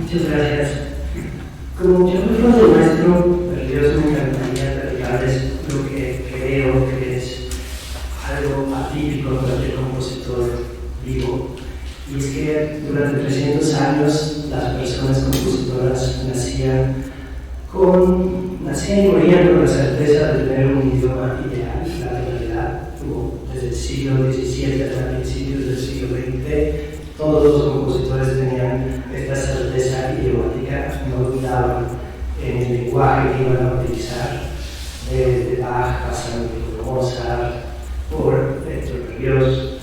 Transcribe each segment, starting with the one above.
Muchas gracias. Como yo no soy maestro, Berlioz, me encantaría platicarles lo que creo que es algo atípico en cualquier compositor vivo. Y es que durante 300 años las personas compositoras nacían y morían con la certeza de tener un idioma ideal, la tonalidad, como desde el siglo XVII hasta principios del siglo XX. Todos los compositores tenían esta certeza idiomática, no dudaban en el lenguaje que iban a utilizar, desde Bach, pasando por Mozart, por Héctor Berlioz,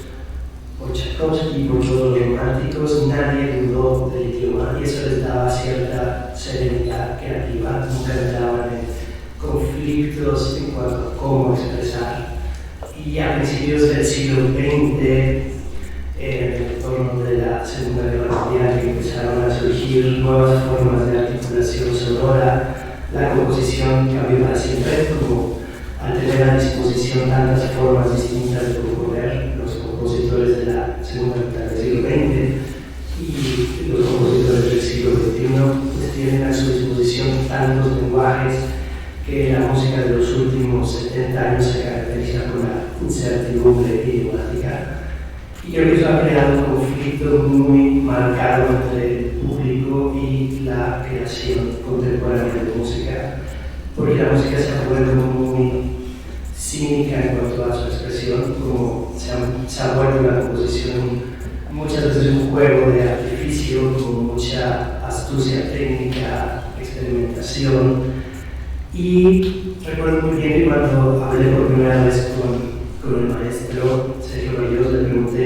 por Tchaikovsky, por todos los románticos. Nadie dudó del idioma y eso les daba cierta serenidad creativa. Nunca entraban en conflictos en cuanto a cómo expresar. Y a principios del siglo XX, en el entorno de la Segunda Guerra Mundial, que empezaron a surgir nuevas formas de articulación sonora, la composición cambió para siempre, como al tener a disposición tantas formas distintas de componer, los compositores de la segunda mitad del siglo XX y los compositores del siglo XXI pues tienen a su disposición tantos lenguajes que la música de los últimos 70 años se caracteriza por la incertidumbre idiomática. Y creo que eso ha creado un conflicto muy marcado entre el público y la creación contemporánea de música, porque la música se ha vuelto muy cínica en cuanto a su expresión, como se ha vuelto la composición muchas veces un juego de artificio, con mucha astucia técnica, experimentación. Y recuerdo muy bien que cuando hablé por primera vez con el maestro Sergio Berlioz, le pregunté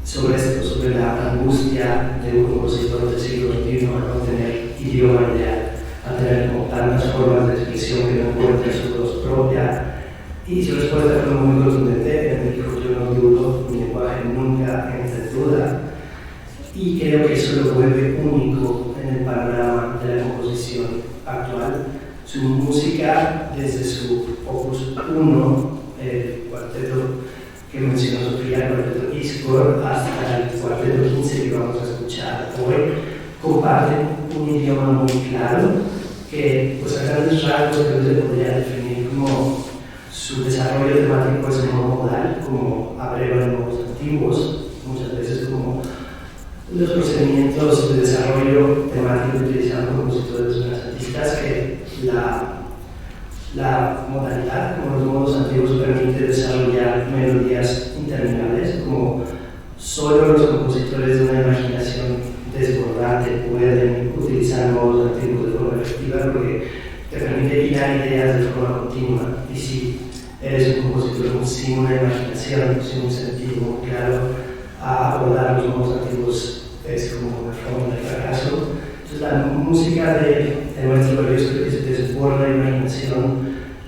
sobre esto, sobre la angustia de un compositor del siglo XXI a no tener idioma ideal, a tener como tantas formas de expresión que no encuentra su voz propia. Y su respuesta fue muy contundente. Me dijo: yo no dudo, mi lenguaje nunca entra en duda. Y creo que eso lo vuelve único en el panorama de la composición actual. Su música, desde su opus 1, el cuarteto que mencionó Sofía, el cuarteto Iscor, hasta el cuarteto 15 que vamos a escuchar hoy, comparten un idioma muy claro que, pues, a grandes rasgos, creo que se podría definir como su desarrollo temático es monomodal, como abrevan los antiguos, muchas veces como los procedimientos de desarrollo temático utilizando compositores renacentistas, que la modalidad, como los modos antiguos, permite desarrollar melodías interminables, como solo los compositores de una imaginación desbordante pueden utilizar modos antiguos de forma efectiva, porque te permite hilar ideas de forma continua. Y si eres un compositor sin una imaginación, sin un sentido muy claro, a abordar los modos antiguos es como una forma de fracaso. Entonces, la música de maestro Berlioz creo que se desborda de imaginación,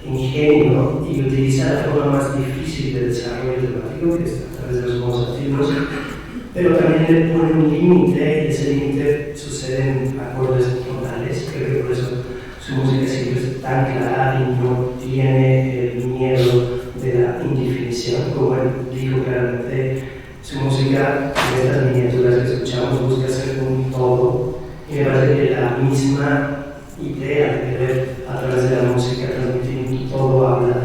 ingenio, y utiliza la forma más difícil de desarrollo temático, que es a través de los modos antiguos, pero también le pone un límite, y ese límite sucede en acordes tonales. Creo que por eso su música siempre es tan clara y no tiene el miedo de la indefinición. Como él dijo claramente, su música, en estas miniaturas que escuchamos, busca ser un todo, y me parece que la misma idea de querer a través de la música transmitir un todo habla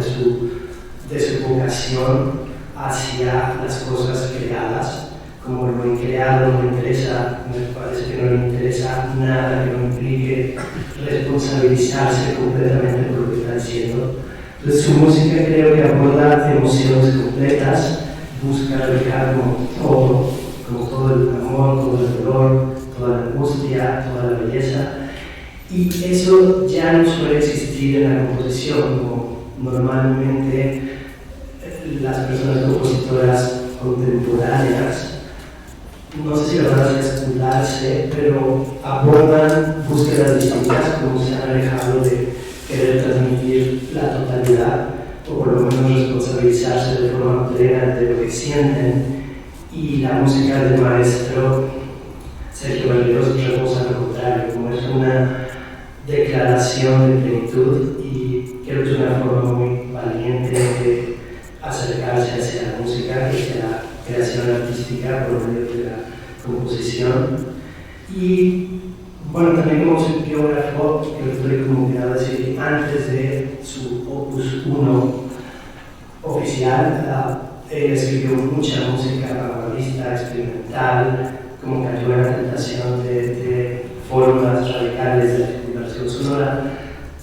de su vocación hacia las cosas creadas. Como lo increado no interesa, me parece que no le interesa nada que no implique responsabilizarse completamente por lo que está diciendo. Entonces, su música creo que aborda emociones completas, busca reflejar como todo el amor, todo el dolor, toda la angustia, toda la belleza. Y eso ya no suele existir en la composición, como normalmente las personas compositoras contemporáneas, no sé si la verdad es escudarse, pero abordan búsquedas distintas, como se han alejado de querer transmitir la totalidad, o por lo menos responsabilizarse de forma plena de lo que sienten. Y la música del maestro Sergio Berlioz reposa lo contrario, como es una declaración de plenitud, y creo que es una forma muy valiente de acercarse hacia la música y hacia la creación artística por medio de la composición. Y Bueno, también como su biógrafo, que estoy como que decir, antes de su Opus 1 oficial, él escribió mucha música vanguardista, experimental, como cayó en la tentación de formas radicales de articulación sonora,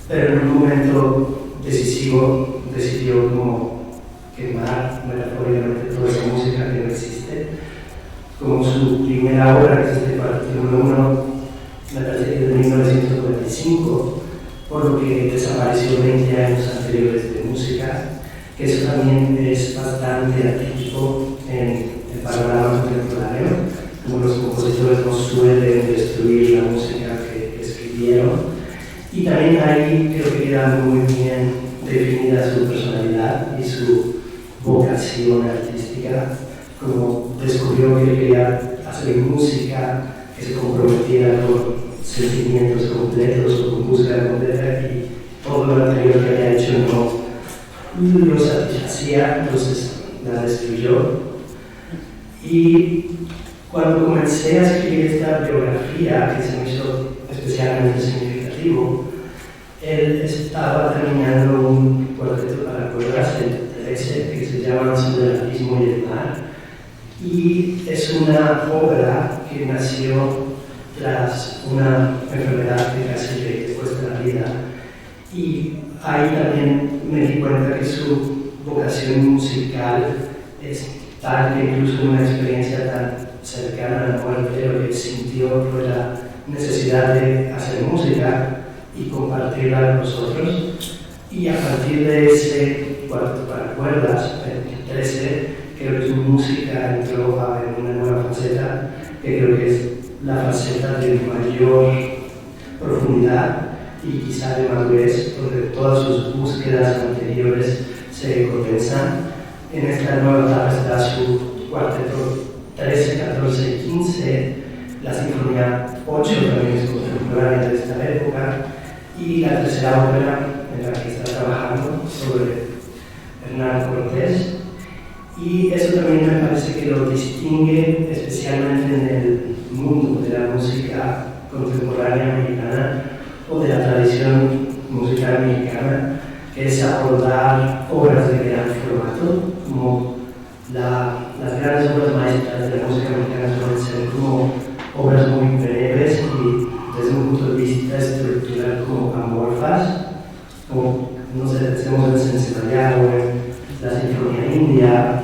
pero en un momento decisivo decidió como quemar metafóricamente toda esa música que no existe. Como su primera obra, que es este Partido 1, me parece que es de 1995, por lo que desapareció 20 años anteriores de música, que eso también es bastante atípico en el panorama contemporáneo, como los compositores no suelen destruir la música que escribieron, y también ahí creo que queda muy bien definida su personalidad y su vocación artística, como descubrió que quería hacer música que se comprometiera con sentimientos completos o con búsqueda completa, y todo lo anterior que había hecho no lo satisfacía, entonces la destruyó. Y cuando comencé a escribir esta biografía, que se me hizo especialmente significativo, él estaba terminando un cuarteto para cuerdas, el 13, que se llama Sobre el abismo y el mar, y es una obra que nació tras una enfermedad que casi le cuesta la vida, y ahí también me di cuenta que su vocación musical es tal que incluso una experiencia tan cercana a la muerte, lo que sintió fue la necesidad de hacer música y compartirla con nosotros, y a partir de ese cuarteto para cuerdas, el 13, creo que su música entró en una nueva faceta, que creo que es la faceta de mayor profundidad y quizá de madurez, donde todas sus búsquedas anteriores se condensan. En esta nueva etapa está su cuarteto 13, 14 y 15, la Sinfonía 8 también es contemporánea de esta época, y la tercera ópera en la que está trabajando sobre Hernán Cortés. Y eso también me parece que lo distingue especialmente en el mundo de la música contemporánea mexicana o de la tradición musical mexicana, que es abordar obras de gran formato, como las grandes obras maestras de la música mexicana suelen ser como obras muy breves y desde un punto de vista estructural como amorfas, como, no sé, pensemos en Sensibilidad o en la Sinfonía India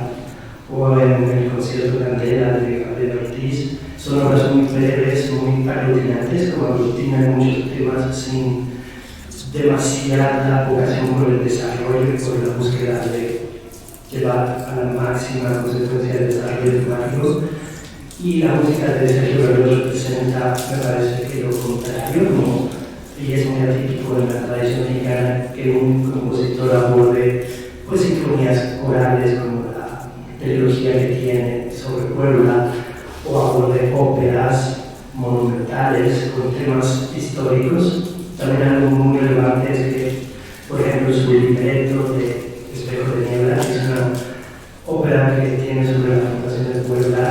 o en el Concierto Candela de Gabriel Ortiz. Son obras muy breves, muy aglutinantes, como aglutinan muchos temas sin demasiada vocación por el desarrollo y por la búsqueda de llevar a la máxima consecuencia del desarrollo temático. Y la música de Sergio Berlioz representa, me parece que lo contrario, y es muy atípico en la tradición mexicana que un compositor aborde pues sinfonías corales como la trilogía que tiene sobre Puebla, o aborde óperas monumentales con temas históricos. También algo muy relevante es que, por ejemplo, su libreto de Espejo de Niebla, que es una ópera que tiene sobre la fundación de Puebla,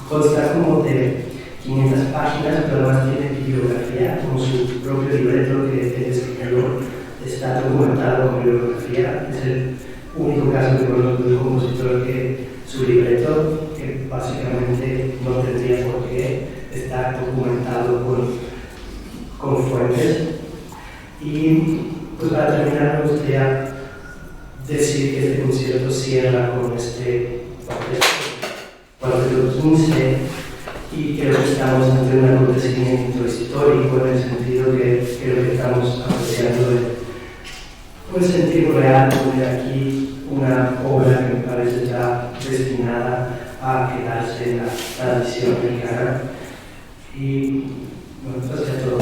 consta como de 500 páginas, pero además tiene bibliografía, como su propio libreto que él escribió, está documentado como bibliografía. Es el único caso que conozco de un compositor que su libreto, que básicamente no tendría por qué estar documentado con fuentes. Y pues para terminar me gustaría decir que este concierto cierra con este cuarteto 15, y creo que estamos ante un acontecimiento histórico en el sentido que creo que estamos apreciando en tiempo real de aquí una obra que me parece ya destinada a quedarse en la tradición mexicana. Y bueno, eso es todo.